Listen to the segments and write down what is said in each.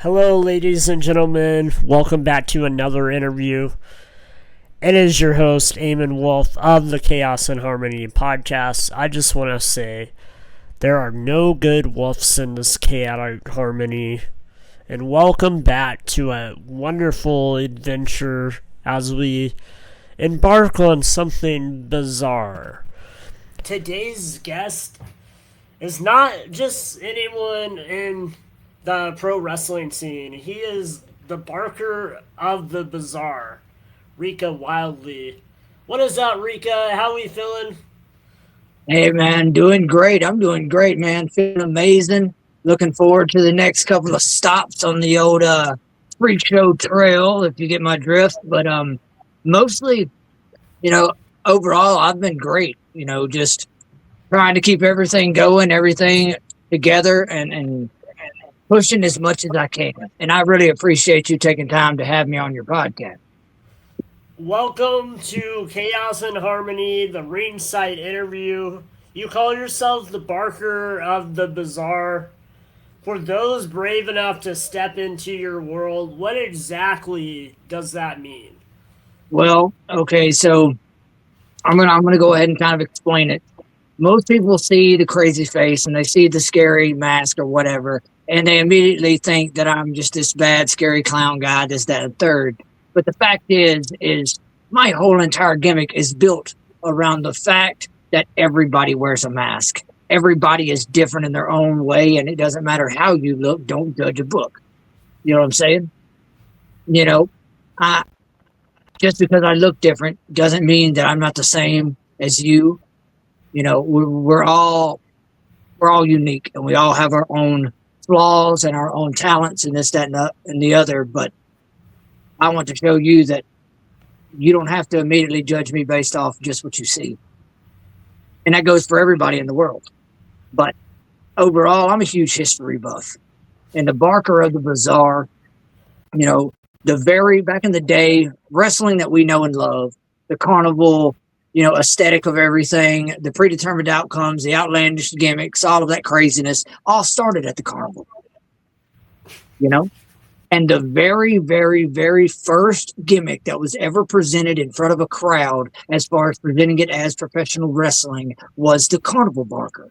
Hello, ladies and gentlemen. Welcome back to another interview. It is your host, Amon Wolf of the Chaos and Harmony podcast. I just want to say there are no good wolves in this chaotic harmony. And welcome back to a wonderful adventure as we embark on something bizarre. Today's guest is not just anyone in the pro wrestling scene. He is the barker of the bizarre, Rika Wildlee. What is up, Rika? How we feeling? Hey, man, doing great. I'm doing great, man. Feeling amazing. Looking forward to the next couple of stops on the old freak show trail, if you get my drift. But mostly, overall, I've been great. Just trying to keep everything going, everything together, and pushing as much as I can. And I really appreciate you taking time to have me on your podcast. Welcome to Chaos and Harmony, the Ringside interview. You call yourself the barker of the bizarre. For those brave enough to step into your world, what exactly does that mean? Well, okay, so I'm gonna go ahead and kind of explain it. Most people see the crazy face and they see the scary mask or whatever, and they immediately think that I'm just this bad, scary clown guy, this, that, and third. But the fact is my whole entire gimmick is built around the fact that everybody wears a mask. Everybody is different in their own way, and it doesn't matter how you look. Don't judge a book. You know what I'm saying? You know, I just because I look different doesn't mean that I'm not the same as you. We're all unique, and we all have our own flaws and our own talents, and this, that, and the other. But I want to show you that you don't have to immediately judge me based off just what you see, and that goes for everybody in the world. But overall, I'm a huge history buff, and the barker of the bizarre. The very back in the day, wrestling that we know and love, the carnival, aesthetic of everything, the predetermined outcomes, the outlandish gimmicks, all of that craziness, all started at the carnival. And the very, very, very first gimmick that was ever presented in front of a crowd, as far as presenting it as professional wrestling, was the carnival barker.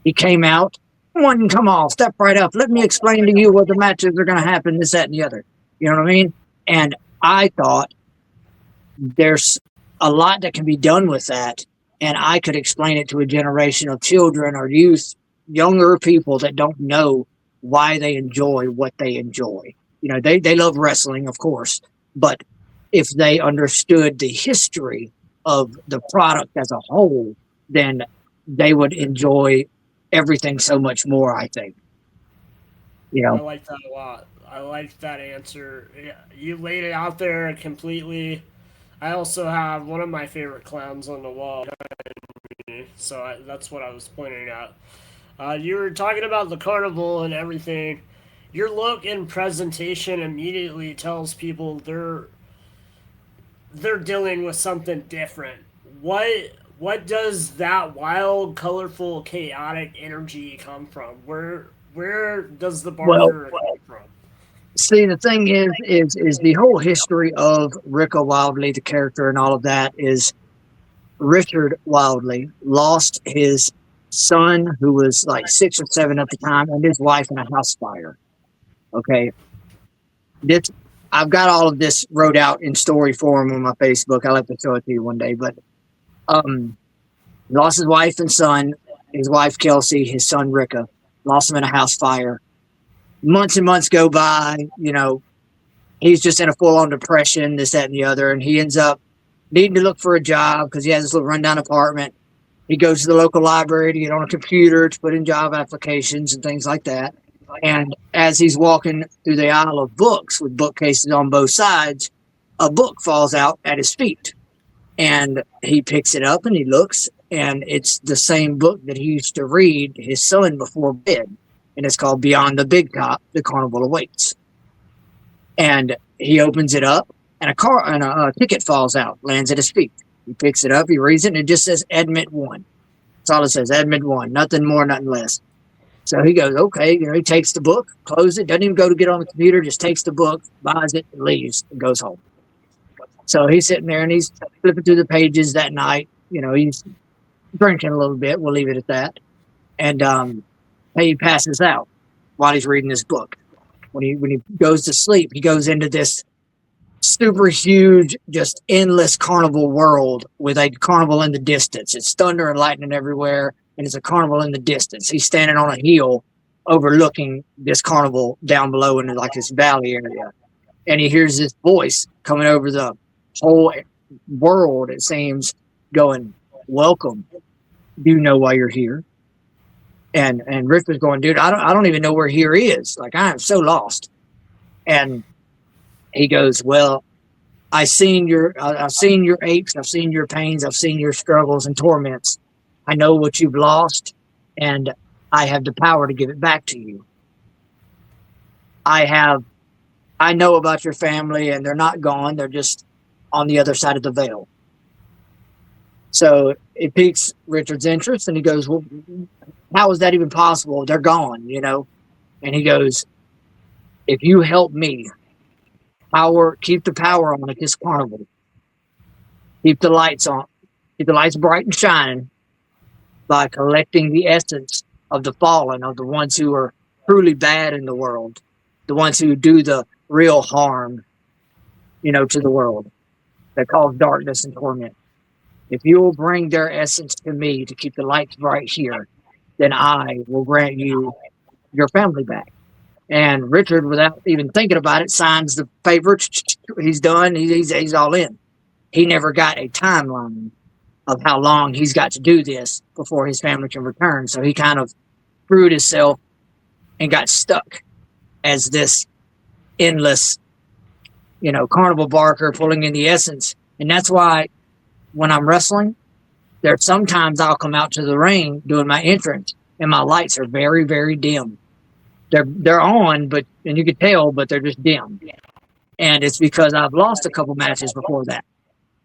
He came out, one, come on, step right up. Let me explain to you what the matches are going to happen, this, that, and the other. You know what I mean? And I thought there's a lot that can be done with that. And I could explain it to a generation of children or youth, younger people that don't know why they enjoy what they enjoy. They love wrestling, of course, but if they understood the history of the product as a whole, then they would enjoy everything so much more, I think. I like that a lot. I like that answer. You laid it out there completely. I also have one of my favorite clowns on the wall, so that's what I was pointing out. You were talking about the carnival and everything. Your look and presentation immediately tells people they're dealing with something different. What does that wild, colorful, chaotic energy come from? Where does the barker come from? See, the thing is the whole history of Rika Wildlee, the character, and all of that is Richard Wildlee lost his son, who was like 6 or 7 at the time, and his wife in a house fire. Okay, I've got all of this wrote out in story form on my Facebook. I'll have to show it to you one day. But lost his wife and son. His wife Kelsey, his son Rika, lost him in a house fire. Months and months go by. He's just in a full-on depression, this, that, and the other, and he ends up needing to look for a job because he has this little rundown apartment. He goes to the local library to get on a computer to put in job applications and things like that. And as he's walking through the aisle of books with bookcases on both sides, a book falls out at his feet. And he picks it up and he looks, and it's the same book that he used to read his son before bed. And it's called Beyond the Big Top, The Carnival Awaits. And he opens it up, and a ticket falls out, lands at his feet. He picks it up, he reads it, and it just says Admit 1. That's all it says, Admit 1. Nothing more, nothing less. So he goes, okay. He takes the book, closes it, doesn't even go to get on the computer, just takes the book, buys it, and leaves, and goes home. So he's sitting there and he's flipping through the pages that night. He's drinking a little bit. We'll leave it at that. And he passes out while he's reading this book. When he goes to sleep, he goes into this super huge, just endless carnival world with a carnival in the distance. It's thunder and lightning everywhere, and it's a carnival in the distance. He's standing on a hill overlooking this carnival down below in like this valley area. And he hears this voice coming over the whole world, it seems, going, welcome. Do you know why you're here? And Rick was going, dude, I don't even know where here is. Like, I am so lost. And he goes, well, I've seen your aches, I've seen your pains, I've seen your struggles and torments. I know what you've lost, and I have the power to give it back to you. I know about your family, and they're not gone. They're just on the other side of the veil. So it piques Richard's interest, and he goes, well, how is that even possible? They're gone, And he goes, if you help me keep the power on at this carnival, keep the lights on, keep the lights bright and shining by collecting the essence of the fallen, of the ones who are truly bad in the world, the ones who do the real harm, to the world, that cause darkness and torment. If you will bring their essence to me to keep the lights bright here, then I will grant you your family back. And Richard, without even thinking about it, signs the paper. He's done. He's all in. He never got a timeline of how long he's got to do this before his family can return. So he kind of screwed himself and got stuck as this endless, carnival barker pulling in the essence. And that's why when I'm wrestling, there's sometimes I'll come out to the ring doing my entrance, and my lights are very, very dim. They're on, and you can tell, but they're just dim. And it's because I've lost a couple matches before that.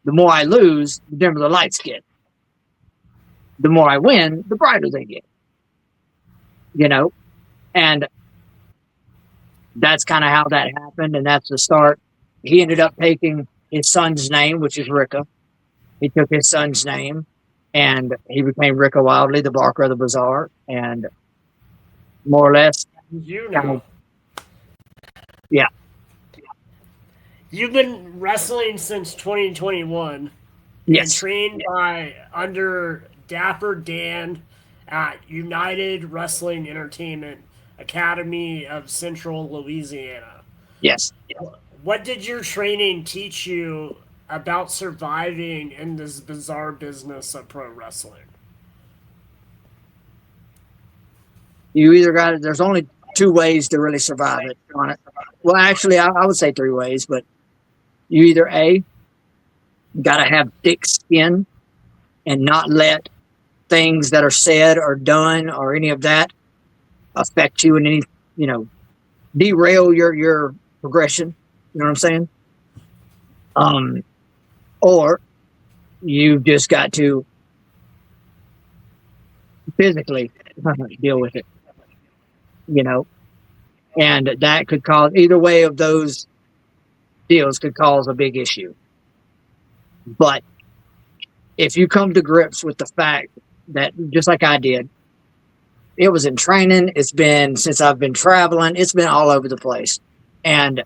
The more I lose, the dimmer the lights get. The more I win, the brighter they get. And that's kind of how that happened, and that's the start. He ended up taking his son's name, which is Rika. He took his son's name, and he became Rika Wildlee, the Barker of the Bazaar, and more or less, yeah. You've been wrestling since 2021. Yes. And trained under Dapper Dan at United Wrestling Entertainment Academy of Central Louisiana. Yes. What did your training teach you about surviving in this bizarre business of pro wrestling? You either got it. There's only two ways to really survive it on it. Well, actually, I would say three ways, but you either got to have thick skin and not let things that are said or done or any of that affect you in any, derail your progression. You know what I'm saying? Or you've just got to physically deal with it, and that could cause, either way of those deals could cause a big issue. But if you come to grips with the fact that, just like I did, it was in training, it's been since I've been traveling, it's been all over the place. And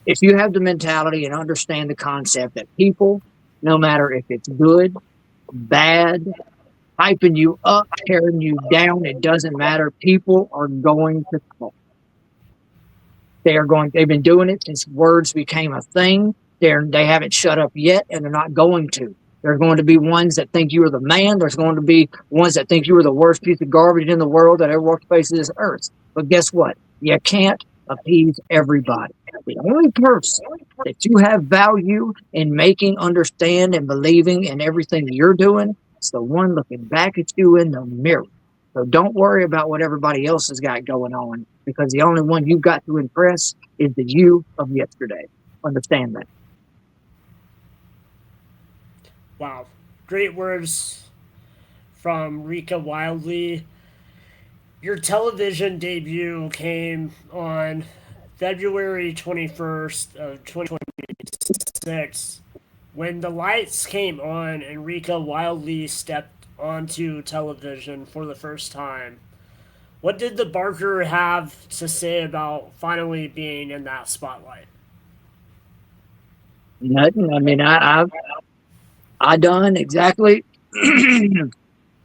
if you have the mentality and understand the concept that people, no matter if it's good, bad, hyping you up, tearing you down, it doesn't matter. People are going to talk. They've been doing it since words became a thing. They haven't shut up yet, and they're not going to. There's going to be ones that think you are the man. There's going to be ones that think you are the worst piece of garbage in the world that ever walked the face of this earth. But guess what? You can't appease everybody. The only person that you have value in making, understand, and believing in everything you're doing is the one looking back at you in the mirror. So don't worry about what everybody else has got going on, because the only one you've got to impress is the you of yesterday. Understand that. Wow. Great words from Rika Wildlee. Your television debut came on February 21st of 2026 when the lights came on and Rika Wildlee stepped onto television for the first time. What did the Barker have to say about finally being in that spotlight? Nothing. I mean, I done exactly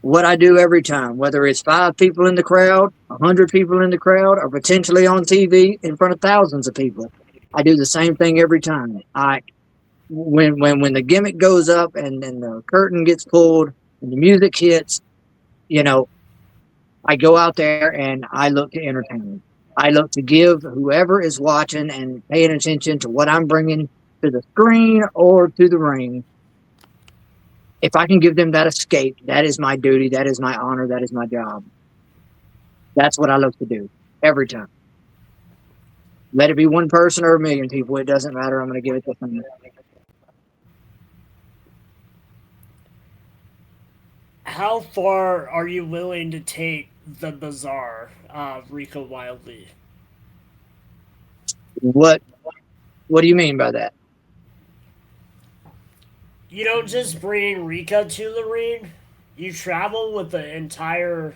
what I do every time, whether it's 5 people in the crowd, 100 people in the crowd, or potentially on TV in front of thousands of people. I do the same thing every time. When the gimmick goes up and then the curtain gets pulled and the music hits, you know, I go out there and I look to entertain. I look to give whoever is watching and paying attention to what I'm bringing to the screen or to the ring. If I can give them that escape, that is my duty. That is my honor. That is my job. That's what I look to do every time. Let it be one person or a million people. It doesn't matter. I'm going to give it to them. How far are you willing to take the bizarre Rika Wildlee? What do you mean by that? You don't just bring Rika to the ring. You travel with the entire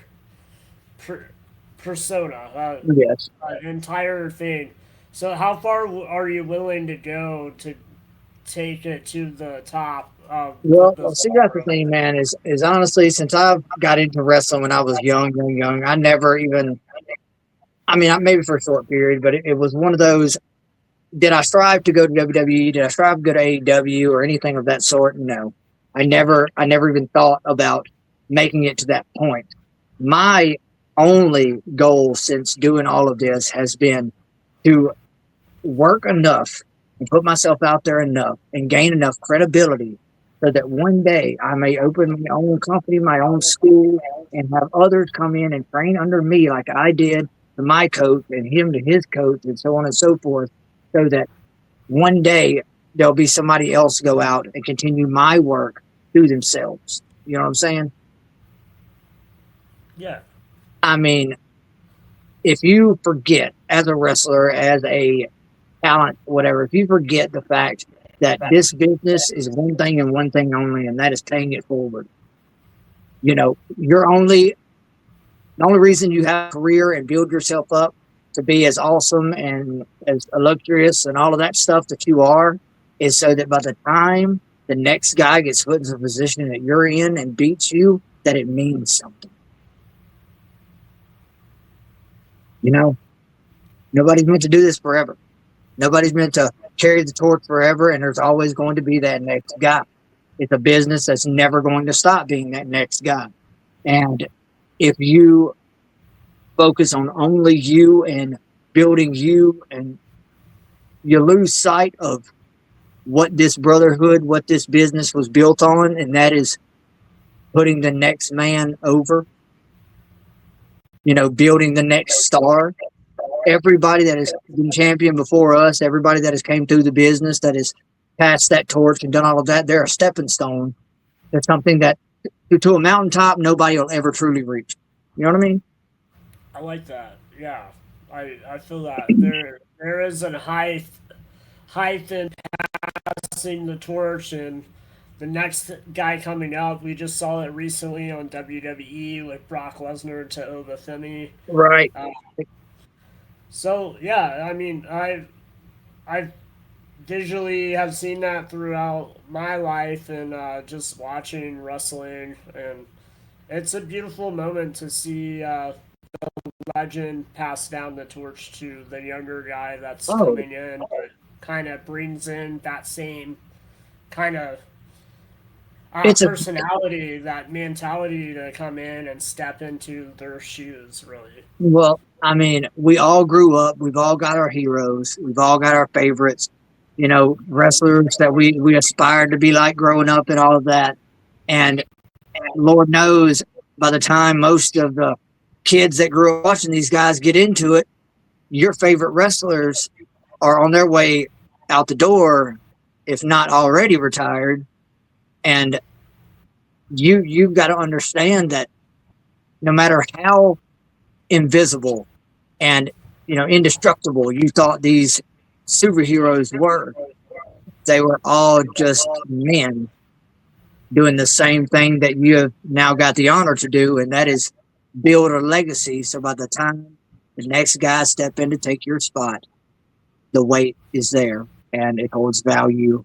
persona, Yes. entire thing. So how far are you willing to go to take it to the top of the Well, see, that's the bizarre? thing, man. Is honestly, since I got into wrestling when I was young, I never even. I mean, maybe for a short period, but it was one of those. Did I strive to go to WWE? Did I strive to go to AEW or anything of that sort? No, I never even thought about making it to that point. My only goal since doing all of this has been to work enough and put myself out there enough and gain enough credibility so that one day I may open my own company, my own school, and have others come in and train under me like I did to my coach and him to his coach and so on and so forth, so that one day there'll be somebody else go out and continue my work through themselves. You know what I'm saying? Yeah. I mean, if you forget as a wrestler, as a talent, whatever, if you forget the fact that this business is one thing and one thing only, and that is paying it forward, the only reason you have a career and build yourself up to be as awesome and as illustrious and all of that stuff that you are is so that by the time the next guy gets put in the position that you're in and beats you, that it means something. Nobody's meant to do this forever. Nobody's meant to carry the torch forever, and there's always going to be that next guy. It's a business that's never going to stop being that next guy. And if you focus on only you and building you, and you lose sight of what this brotherhood, what this business was built on, and that is putting the next man over, building the next star. Everybody that has been champion before us, everybody that has came through the business, that has passed that torch and done all of that, they're a stepping stone to something that to a mountaintop nobody will ever truly reach. You know what I mean? I like that. Yeah. I feel that there is a height in passing the torch and the next guy coming up. We just saw it recently on WWE with Brock Lesnar to Obafemi. Right. So yeah, I mean, I visually have seen that throughout my life and just watching wrestling, and it's a beautiful moment to see legend pass down the torch to the younger guy that's Oh, coming in, but kind of brings in that same kind of it's a personality, that mentality to come in and step into their shoes, really. well. I mean, we all grew up. We've all got our heroes. We've all got our favorites. Wrestlers that we aspired to be like growing up and all of that. And Lord knows, by the time most of the kids that grew up watching these guys get into it, your favorite wrestlers are on their way out the door, if not already retired. And you've got to understand that no matter how invisible and, indestructible you thought these superheroes were. They were all just men doing the same thing that you have now got the honor to do, and that is build a legacy. So by the time the next guy step in to take your spot, the weight is there and it holds value,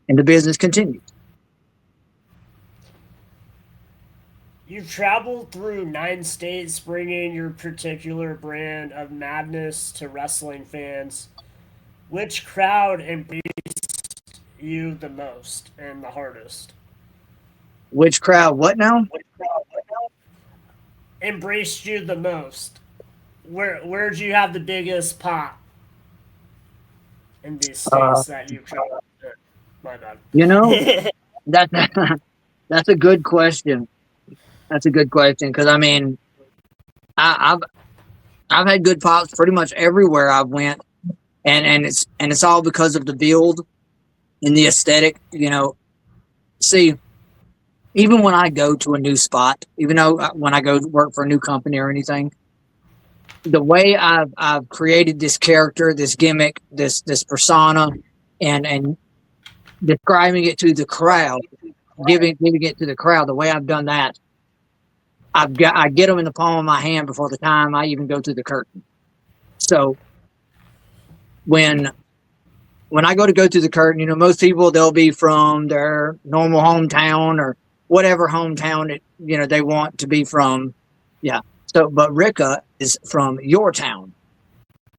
and the business continues. You've traveled through 9 states, bringing your particular brand of madness to wrestling fans. Which crowd embraced you the most and the hardest? Which crowd? What now? Embraced you the most? Where'd you have the biggest pop in these states that you've traveled to? My bad. That that's a good question. That's a good question because I mean, I've had good pops pretty much everywhere I've went, and it's all because of the build and the aesthetic. See, even when I go to a new spot, even though when I go work for a new company or anything, the way I've created this character, this gimmick, this persona, and describing it to the crowd, giving it to the crowd, the way I've done that, I get them in the palm of my hand before the time I even go through the curtain. So when I go through the curtain, most people, they'll be from their normal hometown or whatever hometown they want to be from. Yeah. So, but Rika is from your town.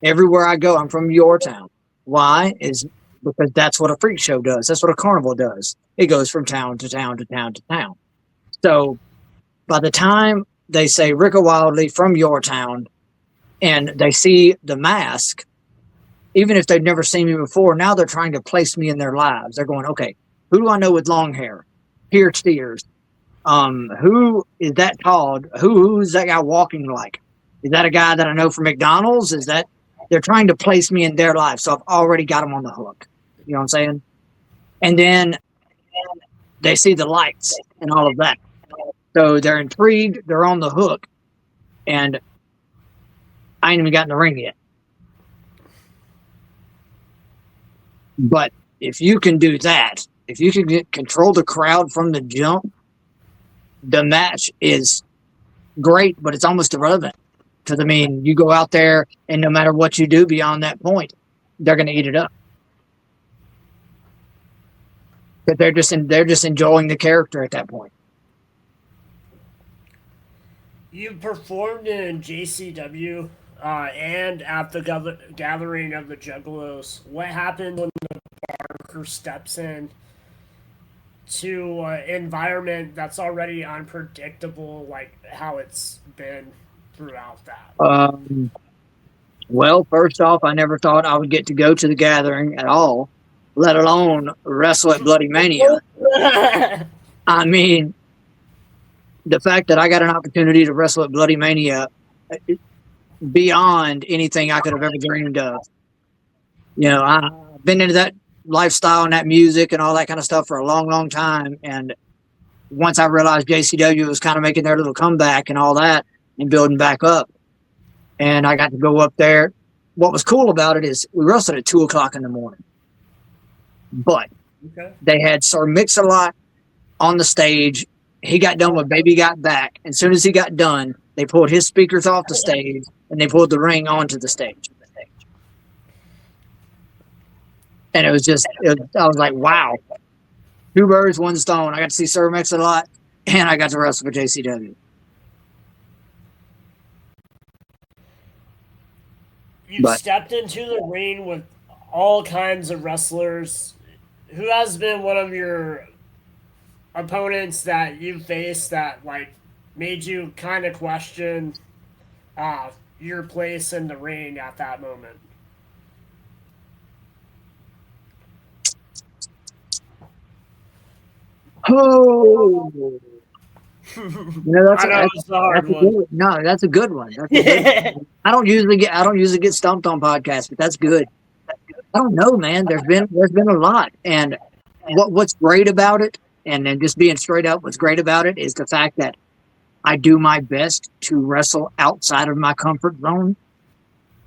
Everywhere I go, I'm from your town. Why? Is because that's what a freak show does. That's what a carnival does. It goes from town to town to town to town. So by the time they say Rika Wildlee from your town and they see the mask, even if they've never seen me before, now they're trying to place me in their lives. They're going, okay, who do I know with long hair, pierced ears? Who is that tall? Who's that guy walking like? Is that a guy that I know from McDonald's? They're trying to place me in their life. So I've already got them on the hook. You know what I'm saying? And then they see the lights and all of that. So they're intrigued. They're on the hook. And I ain't even gotten the ring yet. But if you can do that, if you can control the crowd from the jump, the match is great, but it's almost irrelevant. Because, I mean, you go out there, and no matter what you do beyond that point, they're going to eat it up. But they're just enjoying the character at that point. You performed in JCW and at the Gathering of the Juggalos. What happened when the Barker steps in to an environment that's already unpredictable, like how it's been throughout that? Well, first off, I never thought I would get to go to the Gathering at all, let alone wrestle at Bloody Mania. I mean, the fact that I got an opportunity to wrestle at Bloody Mania beyond anything I could have ever dreamed of. I've been into that lifestyle and that music and all that kind of stuff for a long, long time. And once I realized JCW was kind of making their little comeback and all that and building back up, and I got to go up there. What was cool about it is we wrestled at 2:00 in the morning, but they had Sir Mix-a-Lot on the stage. He got done with Baby Got Back. And as soon as he got done, they pulled his speakers off the stage and they pulled the ring onto the stage. And it was I was like, wow, 2 birds, 1 stone. I got to see Sir Mix-a-Lot and I got to wrestle for JCW. You've stepped into the ring with all kinds of wrestlers. Who has been one of your opponents that you faced that like made you kind of question your place in the ring at that moment? Oh, that's a hard one. That's a good one. I don't usually get stumped on podcasts, but that's good. I don't know, man. There's been a lot, and what's great about it, and then just being straight up, what's great about it is the fact that I do my best to wrestle outside of my comfort zone.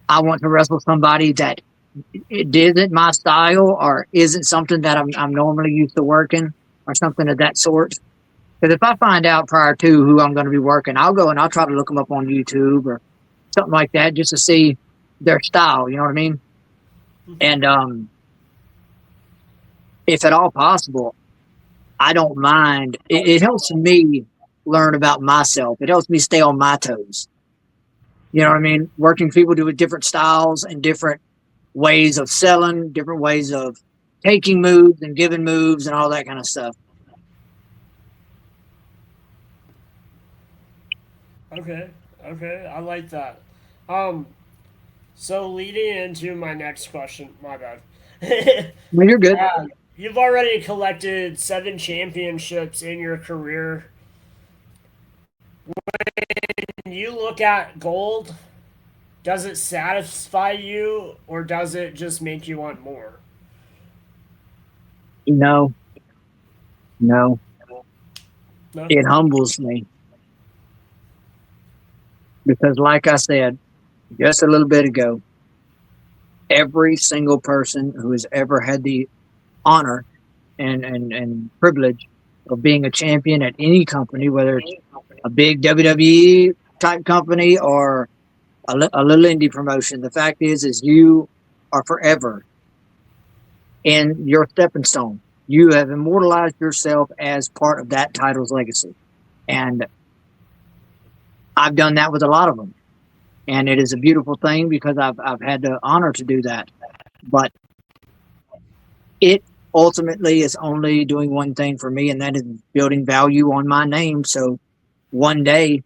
I want to wrestle somebody that it isn't my style or isn't something that I'm normally used to working or something of that sort. Because if I find out prior to who I'm going to be working, I'll go and I'll try to look them up on YouTube or something like that just to see their style. You know what I mean? And if at all possible, I don't mind. It helps me learn about myself. It helps me stay on my toes. You know what I mean? Working people do with different styles and different ways of selling, different ways of taking moves and giving moves and all that kind of stuff. Okay, okay, I like that. Um, so leading into my next question, my bad. Well, you're good. uh, you've already collected 7 championships in your career. When you look at gold, does it satisfy you or does it just make you want more? No, no, No? it humbles me because, like I said just a little bit ago, every single person who has ever had the honor and privilege of being a champion at any company, whether it's a big WWE type company or a little indie promotion. The fact is you are forever in your stepping stone. You have immortalized yourself as part of that title's legacy. And I've done that with a lot of them. And it is a beautiful thing because I've had the honor to do that. But it ultimately is only doing one thing for me, and that is building value on my name. So one day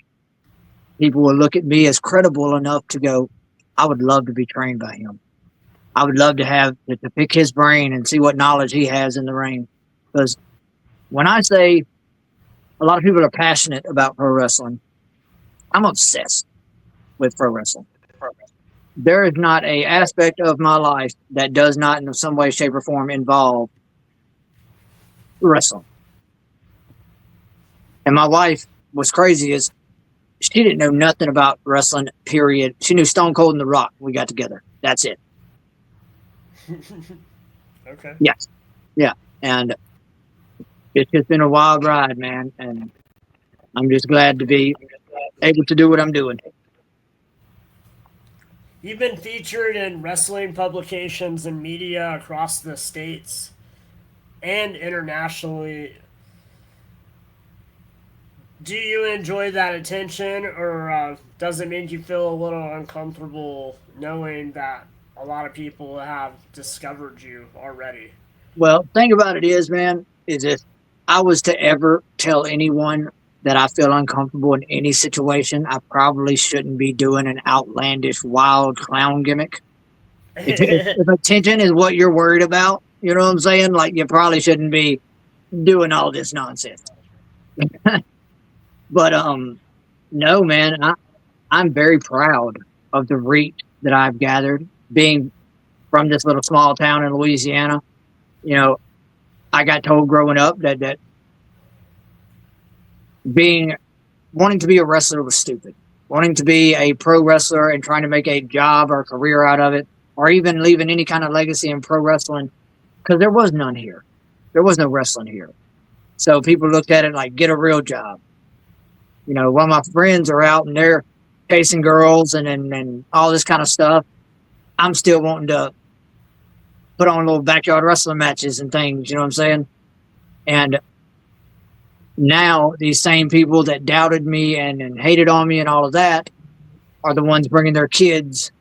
people will look at me as credible enough to go, I would love to be trained by him. I would love to have to pick his brain and see what knowledge he has in the ring. Because when I say a lot of people are passionate about pro wrestling, I'm obsessed with pro wrestling. There is not a aspect of my life that does not in some way, shape, or form involve wrestling. And my wife was crazy as she didn't know nothing about wrestling, period. She knew Stone Cold and The Rock. We got together. That's it. Okay. Yes. Yeah. And it's just been a wild ride, man. And I'm just glad to be able to do what I'm doing. You've been featured in wrestling publications and media across the states and internationally. Do you enjoy that attention, or does it make you feel a little uncomfortable knowing that a lot of people have discovered you already? Well, thing about it is, man, is if I was to ever tell anyone that I feel uncomfortable in any situation, I probably shouldn't be doing an outlandish, wild clown gimmick. If attention is what you're worried about, you know what I'm saying? Like, you probably shouldn't be doing all this nonsense. But no, man, I'm very proud of the reach that I've gathered being from this little small town in Louisiana. You know, I got told growing up that being wanting to be a wrestler was stupid. Wanting to be a pro wrestler and trying to make a job or career out of it, or even leaving any kind of legacy in pro wrestling, because there was none here. There was no wrestling here. So people looked at it like, get a real job. You know, one of my friends are out and they're chasing girls and all this kind of stuff. I'm still wanting to put on little backyard wrestling matches and things, you know what I'm saying? And now these same people that doubted me and hated on me and all of that are the ones bringing their kids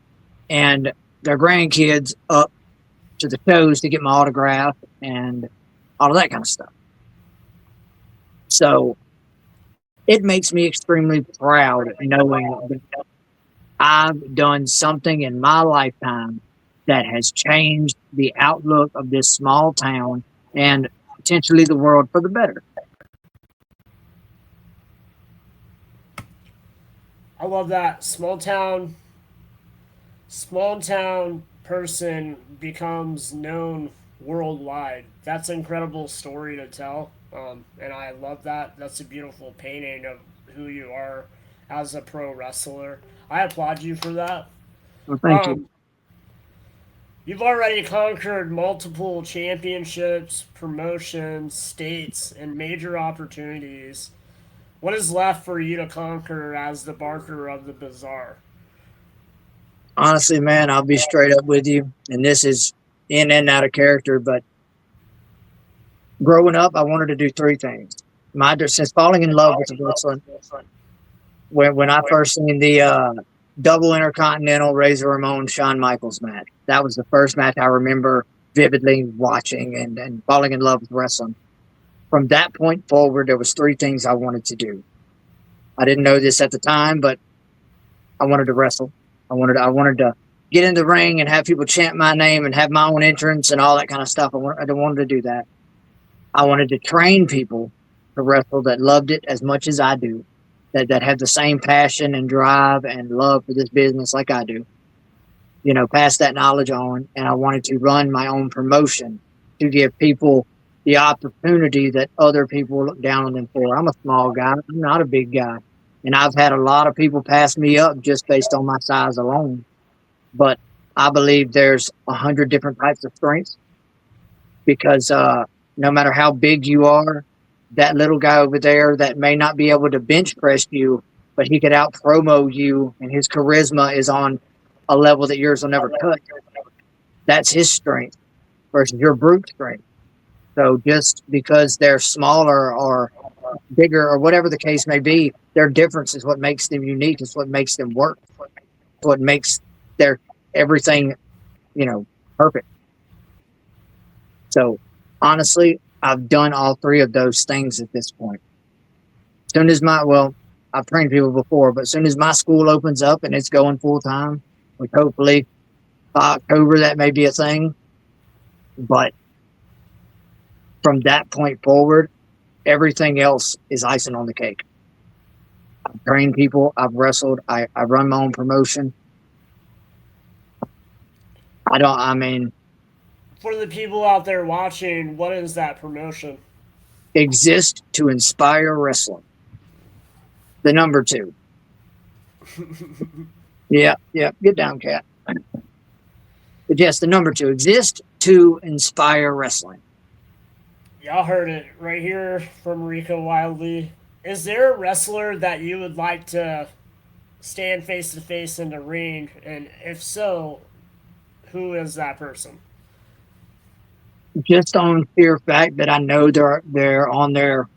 and their grandkids up to the shows to get my autograph and all of that kind of stuff. So it makes me extremely proud knowing that I've done something in my lifetime that has changed the outlook of this small town and potentially the world for the better. I love that small town person becomes known worldwide. That's an incredible story to tell, and I love that. That's a beautiful painting of who you are as a pro wrestler. I applaud you for that. Well, thank you. Um, you've already conquered multiple championships, promotions, states, and major opportunities. What is left for you to conquer as the Barker of the Bazaar? Honestly, man, I'll be straight up with you, and this is in and out of character, but growing up, I wanted to do three things. Since falling in love with wrestling, when I first seen the double intercontinental Razor Ramon Shawn Michaels match, that was the first match I remember vividly watching and falling in love with wrestling. From that point forward, there was three things I wanted to do. I didn't know this at the time, but I wanted to wrestle. I wanted to get in the ring and have people chant my name and have my own entrance and all that kind of stuff. I wanted to do that. I wanted to train people to wrestle that loved it as much as I do, that had the same passion and drive and love for this business like I do. Pass that knowledge on. And I wanted to run my own promotion to give people the opportunity that other people look down on them for. I'm a small guy. I'm not a big guy. And I've had a lot of people pass me up just based on my size alone. But I believe there's 100 different types of strengths because no matter how big you are, that little guy over there that may not be able to bench press you, but he could out promo you, and his charisma is on a level that yours will never touch. That's his strength versus your brute strength. So just because they're smaller or bigger or whatever the case may be, their difference is what makes them unique. It's what makes them work. It's what makes their everything, perfect. So honestly, I've done all three of those things at this point. As soon as I've trained people before, but as soon as my school opens up and it's going full time, which hopefully by October that may be a thing. But from that point forward, everything else is icing on the cake. I've trained people. I've wrestled. I run my own promotion. For the people out there watching, what is that promotion? Exist to inspire wrestling. The number 2. Yeah. Get down, cat. But yes, the number 2. Exist to inspire wrestling. Y'all heard it right here from Rika Wildlee. Is there a wrestler that you would like to stand face to face in the ring? And if so, who is that person? Just on sheer fact that I know they're on their,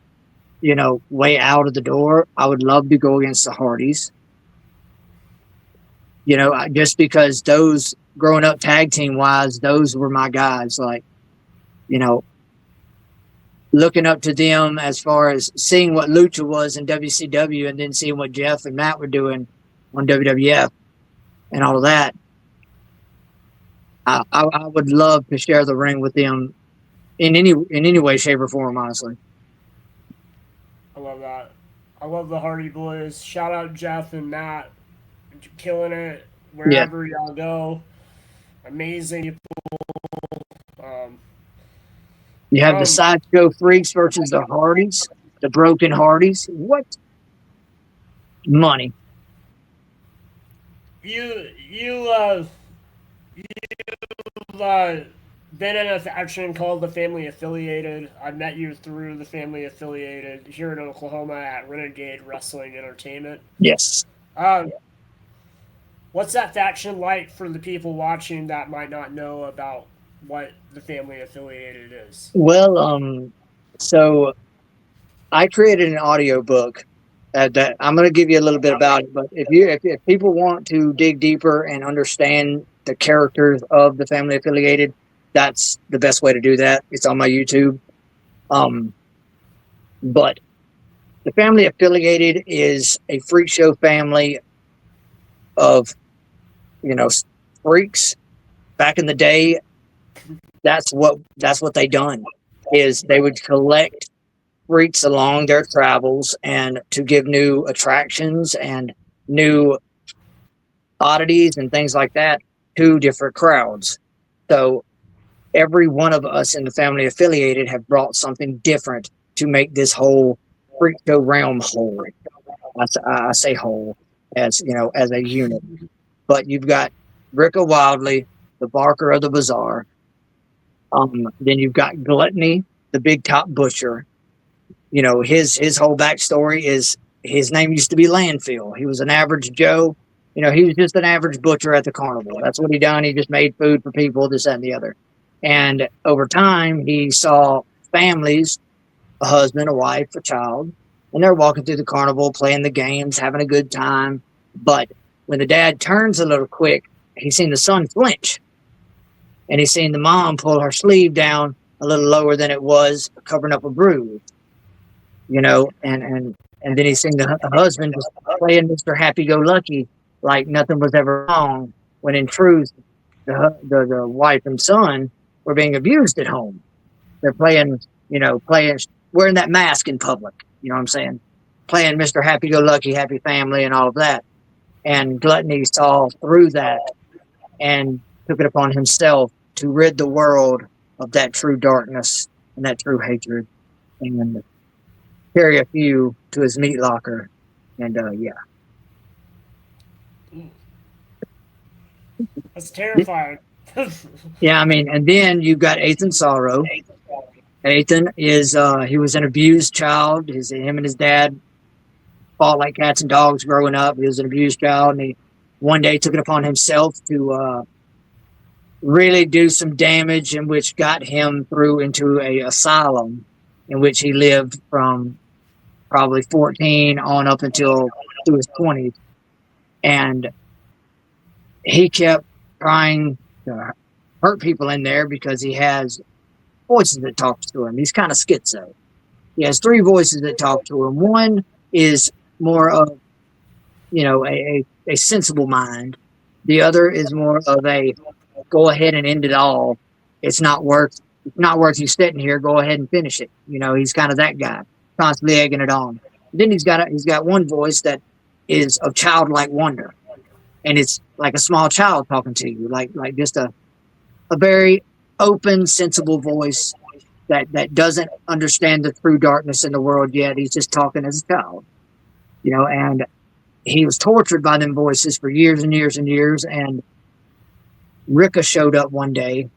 way out of the door, I would love to go against the Hardys. Just because those growing up tag team wise, those were my guys. Like, looking up to them as far as seeing what Lucha was in WCW and then seeing what Jeff and Matt were doing on WWF and all of that. I would love to share the ring with them in any way, shape, or form, honestly. I love that. I love the Hardy Boys. Shout out Jeff and Matt. Killing it wherever y'all go. Amazing people. You have the Sideshow Freaks versus the Hardys, the Broken Hardys. What? Money. You've been in a faction called the Family Affiliated. I met you through the Family Affiliated here in Oklahoma at Renegade Wrestling Entertainment. Yes. What's that faction like for the people watching that might not know about what the Family Affiliated is? Well, so I created an audio book that I'm going to give you a little bit about it. But if people want to dig deeper and understand the characters of the Family Affiliated, that's the best way to do that. It's on my YouTube. But the Family Affiliated is a freak show family of, freaks. Back in the day, that's what they done, is they would collect freaks along their travels and to give new attractions and new oddities and things like that to different crowds. So every one of us in the Family Affiliated have brought something different to make this whole freak show realm whole. I say whole, as you know, as a unit. But you've got Rika Wildlee, the barker of the bazaar. Then you've got Gluttony, the big top butcher. You know, his whole backstory is his name used to be Landfill. He was an average Joe. You know, he was just an average butcher at the carnival. That's what he done. He just made food for people, this, that, and the other. And over time, he saw families, a husband, a wife, a child, and they're walking through the carnival, playing the games, having a good time. But when the dad turns a little quick, he's seen the son flinch, and he's seen the mom pull her sleeve down a little lower than it was, covering up a bruise. You know, and then he's seen the husband just playing Mr. Happy-Go-Lucky like nothing was ever wrong, when in truth, the wife and son were being abused at home. They're playing, wearing that mask in public. You know what I'm saying? Playing Mr. Happy-Go-Lucky, happy family, and all of that. And Gluttony saw through that and took it upon himself to rid the world of that true darkness and that true hatred, and carry a few to his meat locker. And yeah. That's terrifying. Yeah, I mean, and then you've got Ethan Sorrow. Ethan is he was an abused child. Him and his dad fought like cats and dogs growing up. He was an abused child, and he one day took it upon himself to really do some damage, in which got him through into a asylum, in which he lived from probably 14 on up until to his 20s. And he kept trying to hurt people in there because he has voices that talk to him. He's kind of schizo. He has three voices that talk to him. One is more of, a sensible mind. The other is more of a go ahead and end it all. It's not worth you sitting here. Go ahead and finish it. He's kind of that guy, constantly egging it on. Then he's got one voice that is of childlike wonder, and it's like a small child talking to you, like just a very open, sensible voice that doesn't understand the true darkness in the world yet. He's just talking as a child, and he was tortured by them voices for years and years and years. And Rika showed up one day,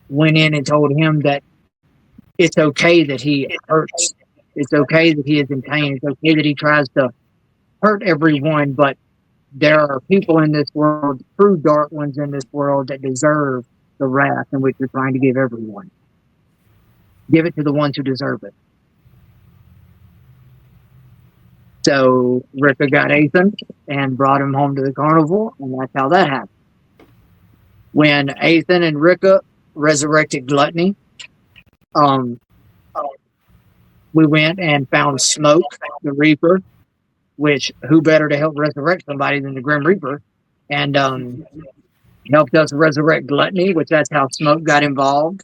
went in and told him that it's okay that he hurts. It's okay that he is in pain. It's okay that he tries to hurt everyone, but there are people in this world, true dark ones in this world, that deserve the wrath in which you're trying to give everyone. Give it to the ones who deserve it. So Rika got Ethan and brought him home to the carnival, and that's how that happened. When Ethan and Rika resurrected Gluttony, we went and found Smoke, the Reaper, which who better to help resurrect somebody than the Grim Reaper, and helped us resurrect Gluttony, which that's how Smoke got involved.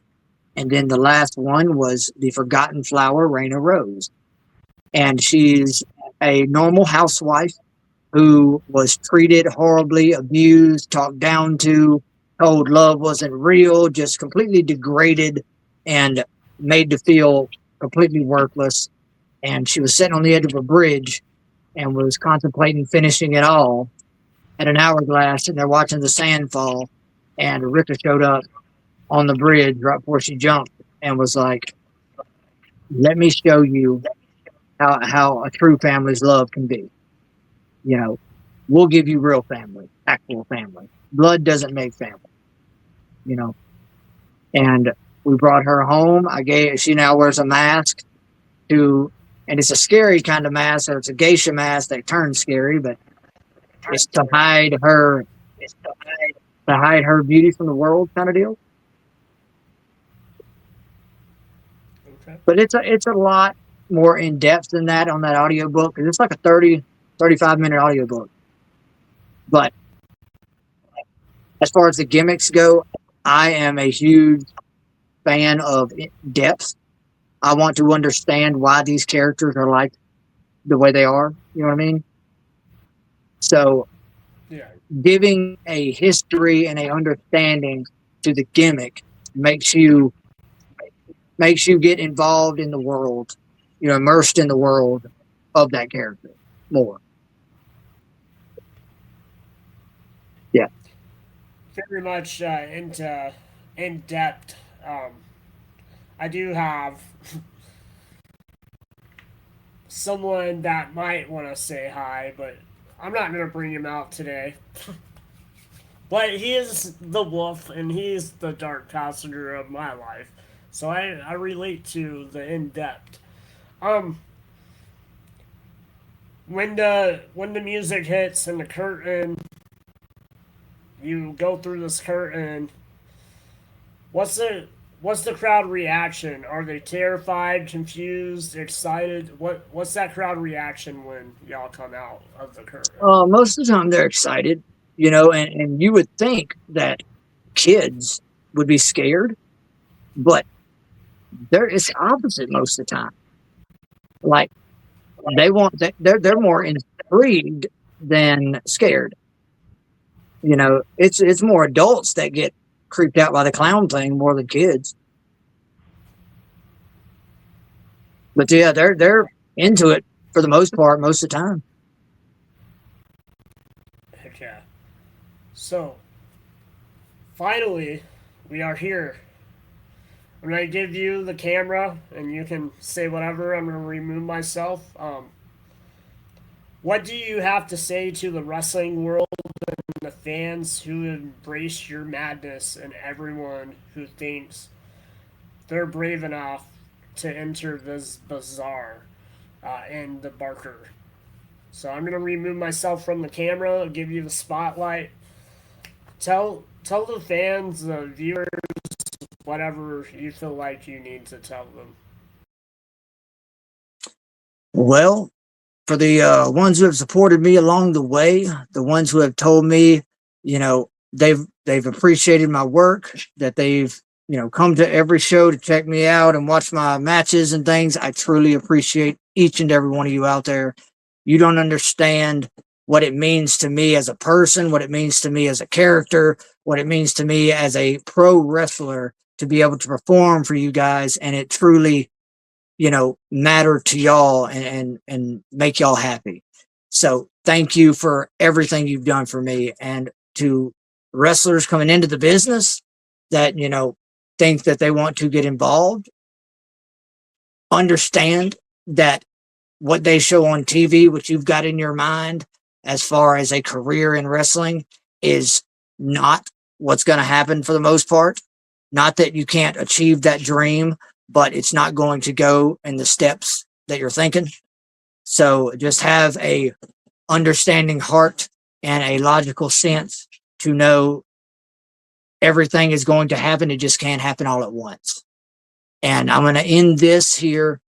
And then the last one was the Forgotten Flower, Raina Rose. And she's a normal housewife who was treated horribly, abused, talked down to, told love wasn't real, just completely degraded and made to feel completely worthless. And she was sitting on the edge of a bridge and was contemplating finishing it all at an hourglass, and they're watching the sand fall. And Rika showed up on the bridge right before she jumped and was like, let me show you how a true family's love can be. We'll give you real family, actual family. Blood doesn't make family, And we brought her home. She now wears a mask and it's a scary kind of mask, or it's a geisha mask that turns scary, but it's to hide her beauty from the world kind of deal. Okay. But it's a lot more in depth than that on that audiobook, because it's like a 35-minute audiobook. But as far as the gimmicks go, I am a huge fan of depth. I want to understand why these characters are like the way they are. You know what I mean? So, yeah, giving a history and a understanding to the gimmick makes you get involved in the world, immersed in the world of that character. more. Yeah. Very much in depth. I do have someone that might want to say hi, but I'm not going to bring him out today. But he is the wolf, and he's the dark passenger of my life. So I relate to the in depth. Um, when the music hits and the curtain, you go through this curtain. What's the crowd reaction? Are they terrified, confused, excited? What's that crowd reaction when y'all come out of the curtain? Most of the time they're excited, and you would think that kids would be scared, but it's opposite most of the time. Like they're more intrigued than scared. It's more adults that get creeped out by the clown thing more than kids. But yeah, they're into it for the most part, most of the time. Okay. So, finally, we are here. I'm going to give you the camera, and you can say whatever. I'm going to remove myself. What do you have to say to the wrestling world and the fans who embrace your madness and everyone who thinks they're brave enough to enter this bazaar in the Barker? So I'm going to remove myself from the camera, give you the spotlight. Tell the fans, the viewers, whatever you feel like you need to tell them. Well, for the ones who have supported me along the way, the ones who have told me, they've appreciated my work, that they've come to every show to check me out and watch my matches and things. I truly appreciate each and every one of you out there. You don't understand what it means to me as a person, what it means to me as a character, what it means to me as a pro wrestler to be able to perform for you guys, and it truly matter to y'all and make y'all happy. So thank you for everything you've done for me. And to wrestlers coming into the business that, think that they want to get involved, understand that what they show on TV, what you've got in your mind as far as a career in wrestling, is not what's going to happen for the most part. Not that you can't achieve that dream, but it's not going to go in the steps that you're thinking. So just have a understanding heart and a logical sense to know everything is going to happen. It just can't happen all at once. And I'm going to end this here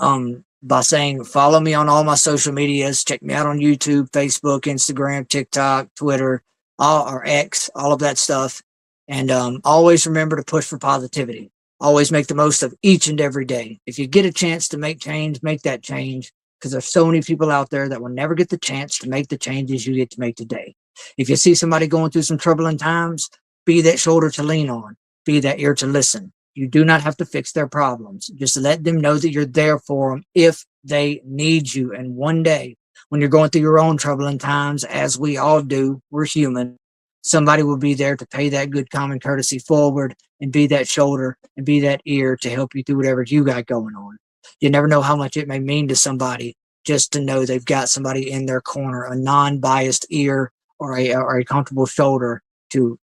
by saying, follow me on all my social medias. Check me out on YouTube, Facebook, Instagram, TikTok, Twitter, or X, all of that stuff. And always remember to push for positivity. Always make the most of each and every day. If you get a chance to make change, make that change, because there's so many people out there that will never get the chance to make the changes you get to make today. If you see somebody going through some troubling times, be that shoulder to lean on, be that ear to listen. You do not have to fix their problems. Just let them know that you're there for them if they need you. And one day, when you're going through your own troubling times, as we all do, we're human, somebody will be there to pay that good common courtesy forward and be that shoulder and be that ear to help you through whatever you got going on. You never know how much it may mean to somebody just to know they've got somebody in their corner, a non-biased ear or a comfortable shoulder to,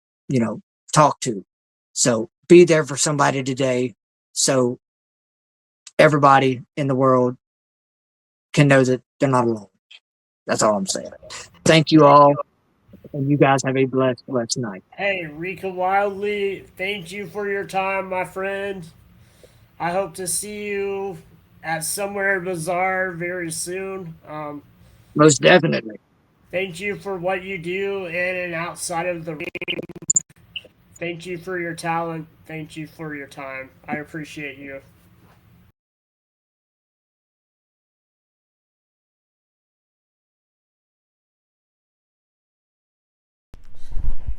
talk to. So be there for somebody today so everybody in the world can know that they're not alone. That's all I'm saying. Thank you all. And you guys have a blessed night. Hey, Rika Wildlee, thank you for your time, my friend. I hope to see you at somewhere bizarre very soon. Most definitely. Thank you for what you do in and outside of the ring. Thank you for your talent. Thank you for your time. I appreciate you.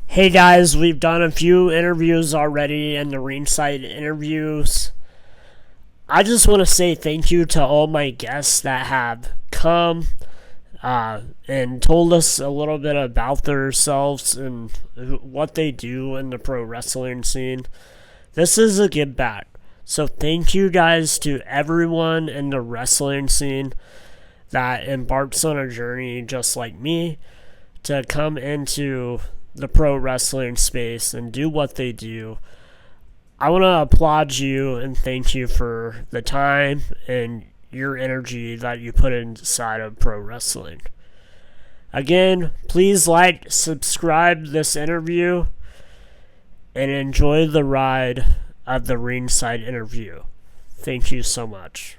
Hey guys, we've done a few interviews already in the Ringside interviews. I just want to say thank you to all my guests that have come and told us a little bit about themselves and what they do in the pro wrestling scene. This is a give back. So thank you guys to everyone in the wrestling scene that embarks on a journey just like me to come into the pro wrestling space and do what they do. I want to applaud you and thank you for the time and your energy that you put inside of pro wrestling. Again, please like, subscribe this interview, and enjoy the ride of the Ringside interview. Thank you so much.